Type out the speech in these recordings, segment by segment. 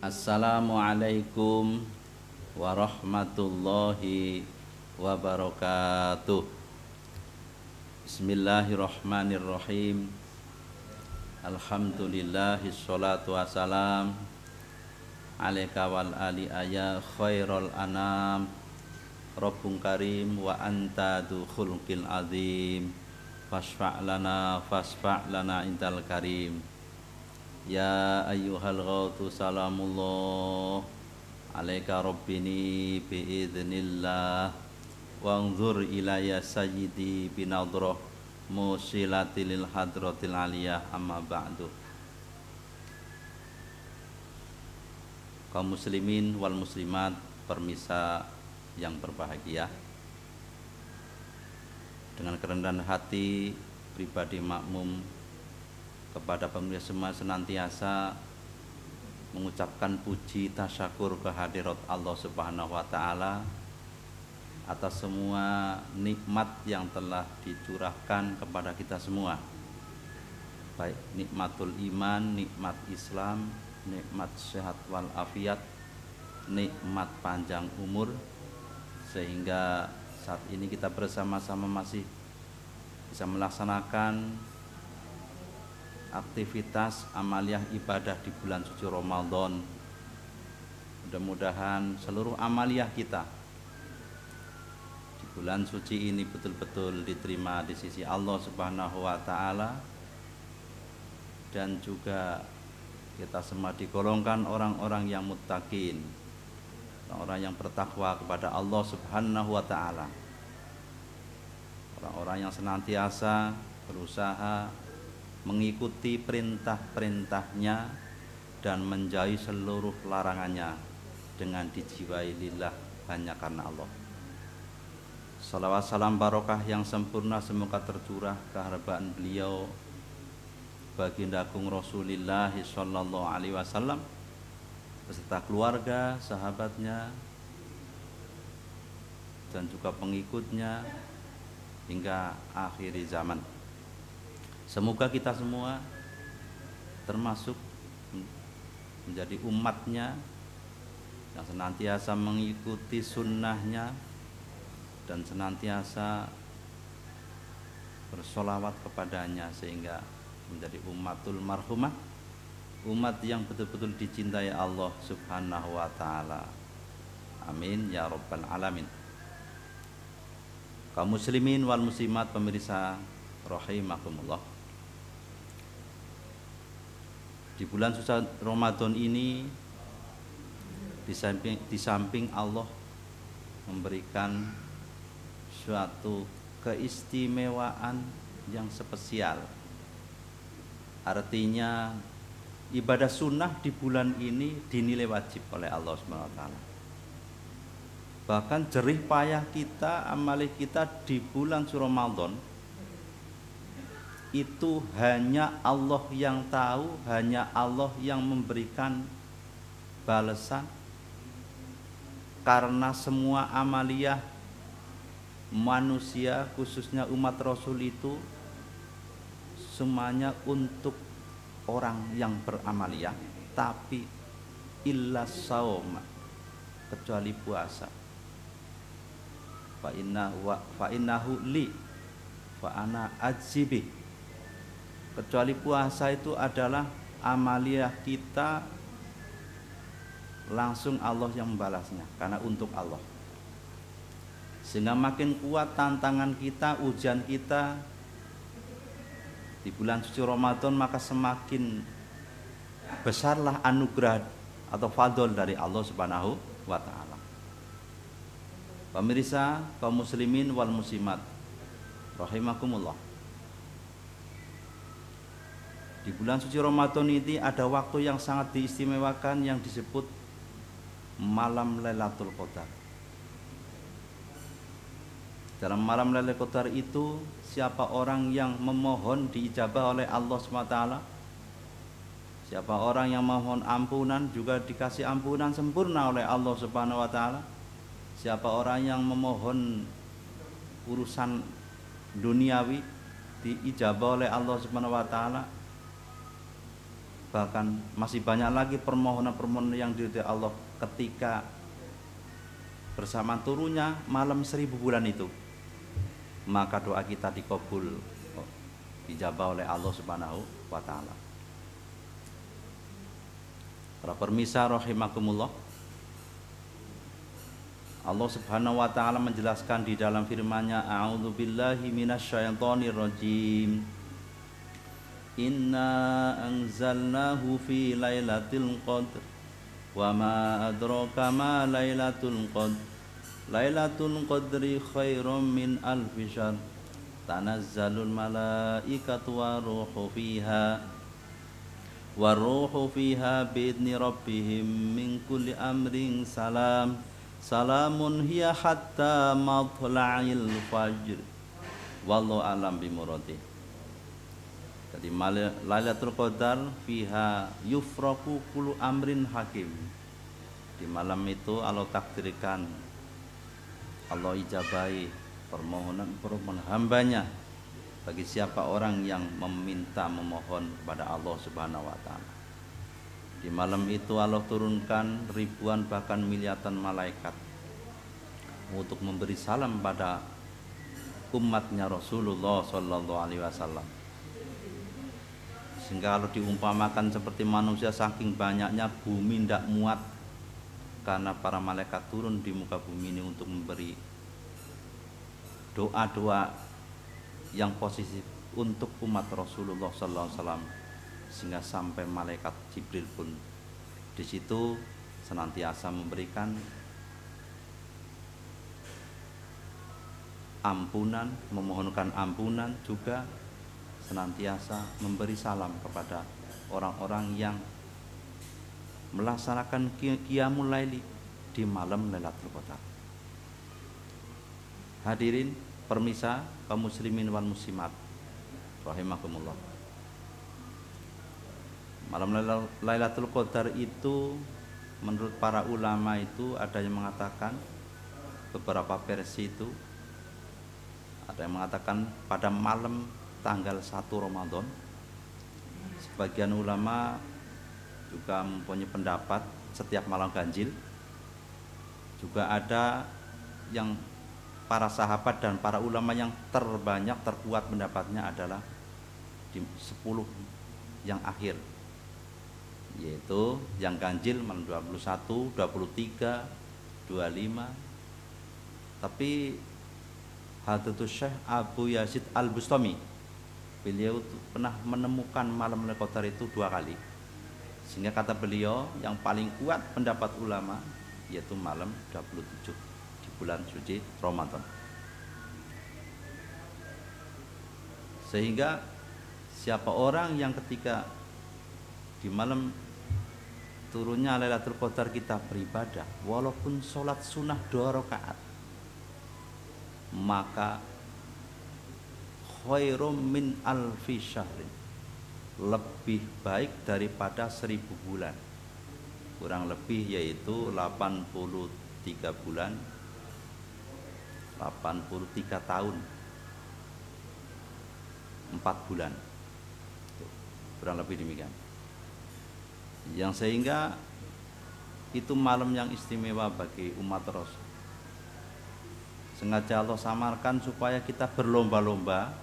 Assalamualaikum warahmatullahi wabarakatuh. Bismillahirrahmanirrahim. Alhamdulillahi sholatu wassalam alaika wal ali ya khairul anam. Rabbun karim wa anta du khulqil azim. Fasfa' lana intal karim. Ya ayyuhal ghautu salamullah alaika rabbini biidznillah wanzur ilayya sayyidi binadrah musilatil hadratil aliyah amma ba'du. Kaum muslimin wal muslimat, permisa yang berbahagia, dengan kerendahan hati pribadi makmum kepada pemirsa semua senantiasa mengucapkan puji tasyakur kehadirat Allah Subhanahu wa taala atas semua nikmat yang telah dicurahkan kepada kita semua, baik nikmatul iman, nikmat Islam, nikmat sehat wal afiat, nikmat panjang umur, sehingga saat ini kita bersama-sama masih bisa melaksanakan aktivitas amaliyah ibadah di bulan suci Ramadan. Mudah-mudahan seluruh amaliyah kita di bulan suci ini betul-betul diterima di sisi Allah Subhanahu wa taala, dan juga kita semua digolongkan orang-orang yang muttaqin, orang-orang yang bertakwa kepada Allah Subhanahu wa taala, orang-orang yang senantiasa berusaha mengikuti perintah-perintahnya dan menjauhi seluruh larangannya dengan dijiwai lillah, hanya karena Allah. Salawat salam barokah yang sempurna semoga tercurah keharbaan beliau baginda agung Rasulullah sallallahu alaihi wasallam beserta keluarga, sahabatnya, dan juga pengikutnya hingga akhir zaman. Semoga kita semua termasuk menjadi umatnya yang senantiasa mengikuti sunnahnya dan senantiasa bersolawat kepadanya, sehingga menjadi umatul marhumah, umat yang betul-betul dicintai Allah Subhanahu wa ta'ala. Amin ya rabbal alamin. Kaum muslimin wal muslimat, pemirsa rahimakumullah, di bulan suci Ramadan ini di samping Allah memberikan suatu keistimewaan yang spesial, artinya ibadah sunnah di bulan ini dinilai wajib oleh Allah SWT. Bahkan jerih payah kita, amali kita di bulan suci Ramadan itu hanya Allah yang tahu, hanya Allah yang memberikan balasan, karena semua amaliyah manusia khususnya umat Rasul itu semuanya untuk orang yang beramaliyah, tapi illa saum, kecuali puasa. Fa innahu li fa ana ajibi, kecuali puasa itu adalah amaliyah kita langsung Allah yang membalasnya, karena untuk Allah. Sehingga makin kuat tantangan kita, ujian kita di bulan suci Ramadan, maka semakin besarlah anugerah atau fadl dari Allah Subhanahu wa ta'ala. Pemirsa kaum muslimin wal muslimat rahimakumullah, di bulan suci Ramadan ini ada waktu yang sangat diistimewakan yang disebut malam Lailatul Qadar. Dalam malam Lailatul Qadar itu, siapa orang yang memohon diijabah oleh Allah SWT, siapa orang yang memohon ampunan juga dikasih ampunan sempurna oleh Allah Subhanahu wa taala. Siapa orang yang memohon urusan duniawi diijabah oleh Allah Subhanahu wa taala. bahkan masih banyak lagi permohonan-permohonan yang diridhoi Allah ketika bersama turunnya malam 1000 bulan itu, maka doa kita dikabul, dijabah oleh Allah Subhanahu wa taala. Para permisa rahimakumullah, Allah Subhanahu wa taala menjelaskan di dalam firman-Nya, a'udzubillahi minasyaitonir rajim. Inna anzalnahu fi lailatul qadr wa ma adraka ma lailatul qadr. Lailatul qadri khairum min alfi syahr. Tanazzalul malaikatu waruhu fiha biidzni rabbihim min kulli amrin salam. Salamun hiya hatta matla'il fajr. Wallahu alam bimuradi. Jadi Lailatul Qadar fiha yufraku kullu amrin hakim. Di malam itu Allah takdirkan, Allah ijabahi permohonan hambanya bagi siapa orang yang memohon kepada Allah Subhanahu wa taala. Di malam itu Allah turunkan ribuan bahkan miliaran malaikat untuk memberi salam pada umatnya Rasulullah sallallahu alaihi wasallam. Sehingga kalau diumpamakan seperti manusia, saking banyaknya bumi tidak muat karena para malaikat turun di muka bumi ini untuk memberi doa-doa yang positif untuk umat Rasulullah sallallahu alaihi wasallam, sehingga sampai malaikat Jibril pun di situ senantiasa memberikan ampunan, memohonkan ampunan, juga senantiasa memberi salam kepada orang-orang yang melaksanakan qiyamul laili di malam Lailatul Qadar. Hadirin permisa kaum muslimin wal muslimat rahimakumullah. Malam Lailatul Qadar itu menurut para ulama itu ada yang mengatakan, beberapa versi itu ada yang mengatakan pada malam tanggal 1 Ramadan. Sebagian ulama juga mempunyai pendapat setiap malam ganjil. Juga ada yang para sahabat dan para ulama yang terbanyak terkuat pendapatnya adalah di 10 yang akhir, yaitu yang ganjil malam 21, 23, 25. Tapi Hadratus Syekh Abu Yazid Al-Bustami, beliau pernah menemukan malam Lailatul Qadar itu 2 kali. Sehingga kata beliau yang paling kuat pendapat ulama yaitu malam 27 di bulan suci Ramadan. Sehingga siapa orang yang ketika di malam turunnya Lailatul Qadar kita beribadah, walaupun sholat sunnah 2 rakaat, maka khairum min alfi syahrin, lebih baik daripada 1000 bulan, kurang lebih yaitu 83 bulan, 83 tahun 4 bulan, kurang lebih demikian. Yang sehingga itu malam yang istimewa bagi umat Rasul. Sengaja Allah samarkan supaya kita berlomba-lomba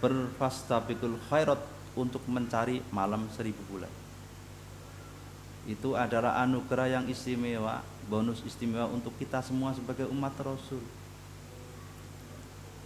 berfastabiqul khairat untuk mencari malam 1000 bulan. Itu adalah anugerah yang istimewa, bonus istimewa untuk kita semua sebagai umat Rasul,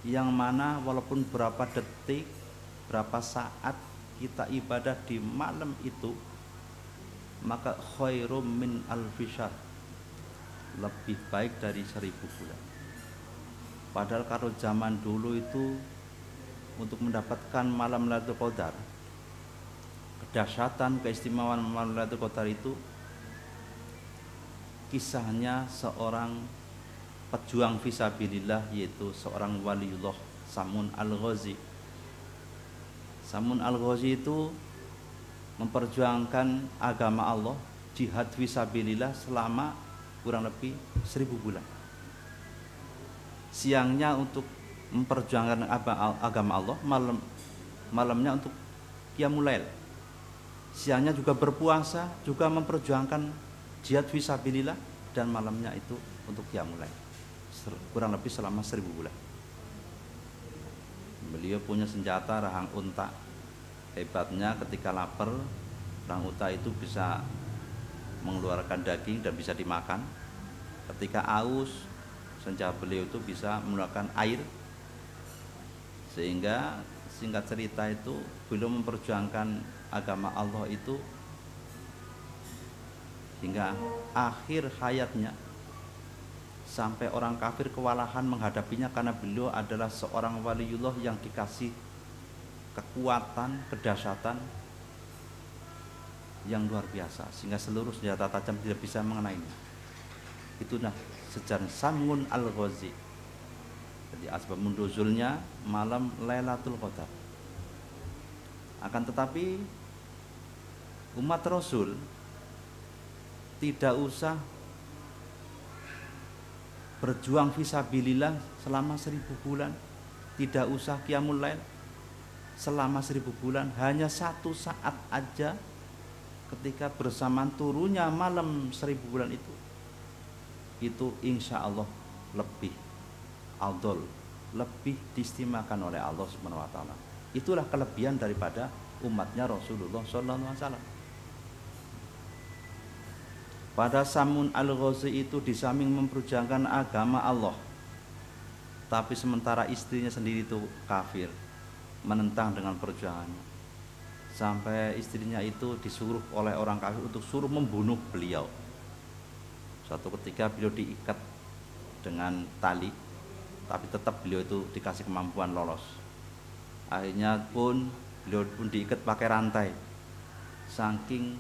yang mana walaupun berapa detik, berapa saat kita ibadah di malam itu, maka khairum min alfi syahr, lebih baik dari 1000 bulan. Padahal kalau zaman dulu itu untuk mendapatkan malam Lailatul Qadar, kedahsyatan, keistimewaan malam Lailatul Qadar itu kisahnya seorang pejuang fisabilillah, yaitu seorang waliullah Samun Al-Ghazi. Samun Al-Ghazi itu memperjuangkan agama Allah, jihad fisabilillah selama kurang lebih 1000 bulan. Siangnya untuk memperjuangkan agama Allah, malamnya untuk qiyamul lail, siangnya juga berpuasa, juga memperjuangkan jihad fisabilillah, dan malamnya itu untuk qiyamul lail, kurang lebih selama 1000 bulan. Beliau punya senjata rahang unta. Hebatnya ketika lapar, rahang unta itu bisa mengeluarkan daging dan bisa dimakan. Ketika aus, senjata beliau itu bisa mengeluarkan air. Sehingga singkat cerita itu beliau memperjuangkan agama Allah itu hingga akhir hayatnya, sampai orang kafir kewalahan menghadapinya karena beliau adalah seorang waliullah yang dikasih kekuatan, kedahsyatan yang luar biasa, sehingga seluruh senjata tajam tidak bisa mengenainya. Itulah sejarah Samun Al-Ghazi. Jadi asbab nuzulnya malam Lailatul Qadar. Akan tetapi umat Rasul tidak usah berjuang fisabilillah selama 1000 bulan, tidak usah qiyamul lail selama 1000 bulan, hanya satu saat aja ketika bersamaan turunnya malam 1000 bulan itu insya Allah lebih afdol, lebih diistimewakan oleh Allah Subhanahu wa taala. Itulah kelebihan daripada umatnya Rasulullah sallallahu alaihi wasallam. Pada Samun Al-Ghazi itu di samping memperjuangkan agama Allah, tapi sementara istrinya sendiri itu kafir, menentang dengan perjuangannya. Sampai istrinya itu disuruh oleh orang kafir untuk suruh membunuh beliau. Suatu ketika beliau diikat dengan tali, tapi tetap beliau itu dikasih kemampuan lolos. Akhirnya pun beliau pun diikat pakai rantai. Saking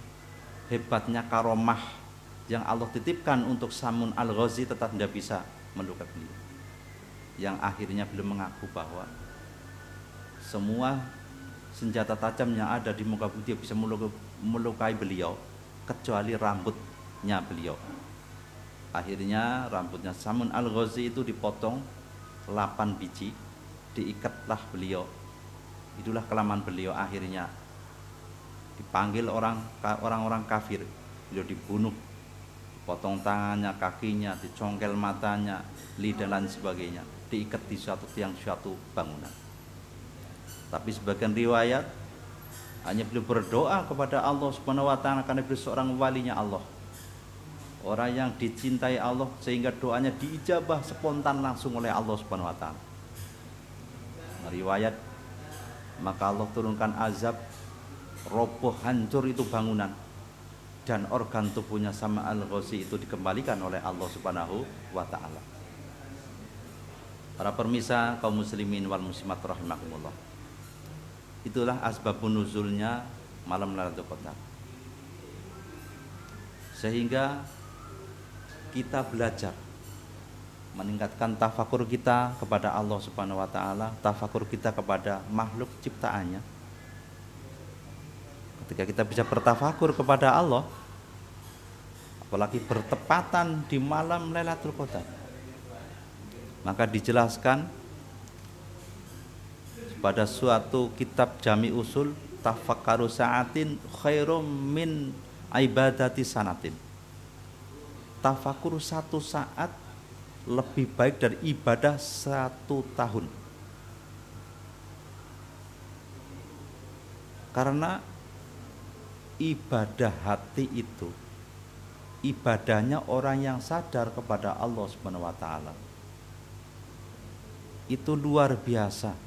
hebatnya karomah yang Allah titipkan untuk Samun Al-Ghazi, tetap tidak bisa melukai beliau. Yang akhirnya beliau mengaku bahwa semua senjata tajam yang ada di muka bumi bisa melukai beliau kecuali rambutnya beliau. Akhirnya rambutnya Samun Al-Ghazi itu dipotong 8 biji, diikatlah beliau. Itulah kelaman beliau. Akhirnya dipanggil orang-orang kafir, beliau dibunuh, potong tangannya, kakinya, dicongkel matanya, lidah dan sebagainya, diikat di suatu tiang suatu bangunan. Tapi sebagian riwayat hanya beliau berdoa kepada Allah Subhanahu wa taala karena beliau seorang walinya Allah, orang yang dicintai Allah, sehingga doanya diijabah spontan langsung oleh Allah Subhanahu wa taala. Riwayat, maka Allah turunkan azab, roboh hancur itu bangunan, dan organ tubuhnya Samun Al-Ghazi itu dikembalikan oleh Allah Subhanahu wa taala. Para permisa kaum muslimin wal muslimat rahimakumullah. Itulah asbabun nuzulnya malam Lailatul Qadar. Sehingga kita belajar meningkatkan tafakur kita kepada Allah Subhanahu wa taala, tafakur kita kepada makhluk ciptaannya. Ketika kita bisa bertafakur kepada Allah, apalagi bertepatan di malam Lailatul Qadar, maka dijelaskan pada suatu kitab Jami Usul, tafakkaru sa'atin khairum min ibadati sanatin. Tafakur satu saat lebih baik dari ibadah 1 tahun. Karena ibadah hati itu ibadahnya orang yang sadar kepada Allah Subhanahu wa taala. Itu luar biasa.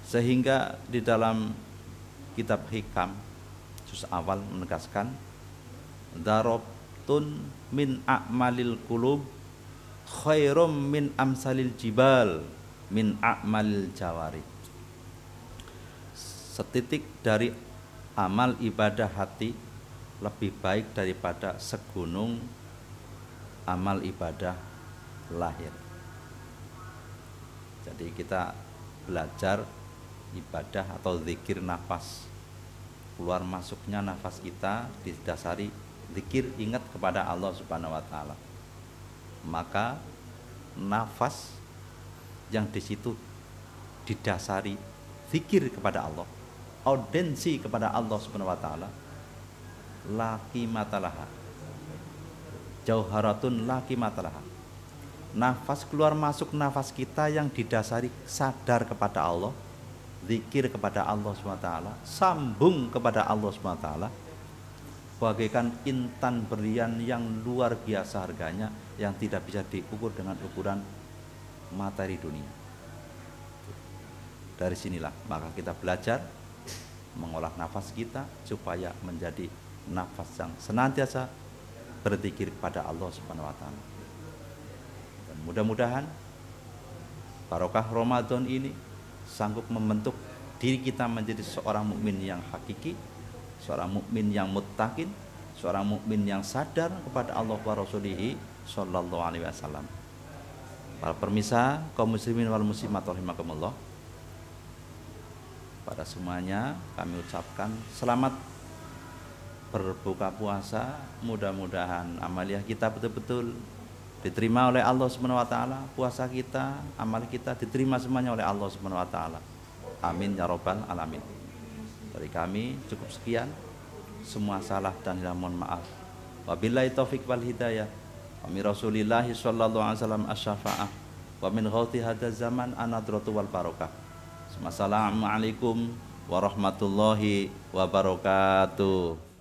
Sehingga di dalam kitab Hikam juz awal menegaskan, darabtun min a'malil qulub khairum min amsalil jibal min a'malil jawari. Setitik dari amal ibadah hati lebih baik daripada segunung amal ibadah lahir. Jadi kita belajar ibadah atau zikir nafas, keluar masuknya nafas kita didasari zikir, ingat kepada Allah Subhanahu wa taala. Maka nafas yang di situ didasari zikir kepada Allah, audensi kepada Allah Subhanahu wa taala, laki matalaha. Jauharatun laki matalaha. Nafas keluar masuk nafas kita yang didasari sadar kepada Allah, zikir kepada Allah SWT, sambung kepada Allah SWT, bagaikan intan berlian yang luar biasa harganya, yang tidak bisa diukur dengan ukuran materi dunia. Dari sinilah maka kita belajar mengolah nafas kita supaya menjadi nafas yang senantiasa berzikir kepada Allah Subhanahu wa taala. Dan mudah-mudahan barokah Ramadan ini sanggup membentuk diri kita menjadi seorang mukmin yang hakiki, seorang mukmin yang muttaqin, seorang mukmin yang sadar kepada Allah wa Rasulihi sallallahu alaihi wasallam. Para pemirsa kaum muslimin wal muslimat rahimakumullah, pada semuanya kami ucapkan selamat berbuka puasa. Mudah-mudahan amaliyah kita betul-betul diterima oleh Allah Subhanahu wa taala, puasa kita, amal kita diterima semuanya oleh Allah Subhanahu wa taala. Amin ya rabbal alamin. Dari kami cukup sekian. Semua salah dan hilang mohon maaf. Wabillahi taufik wal hidayah. Wa min Rasulillah sallallahu alaihi wasallam asy-syafa'ah. Wa min ghauti hadzal zaman anadratu wal barokah. Assalamualaikum warahmatullahi wabarakatuh.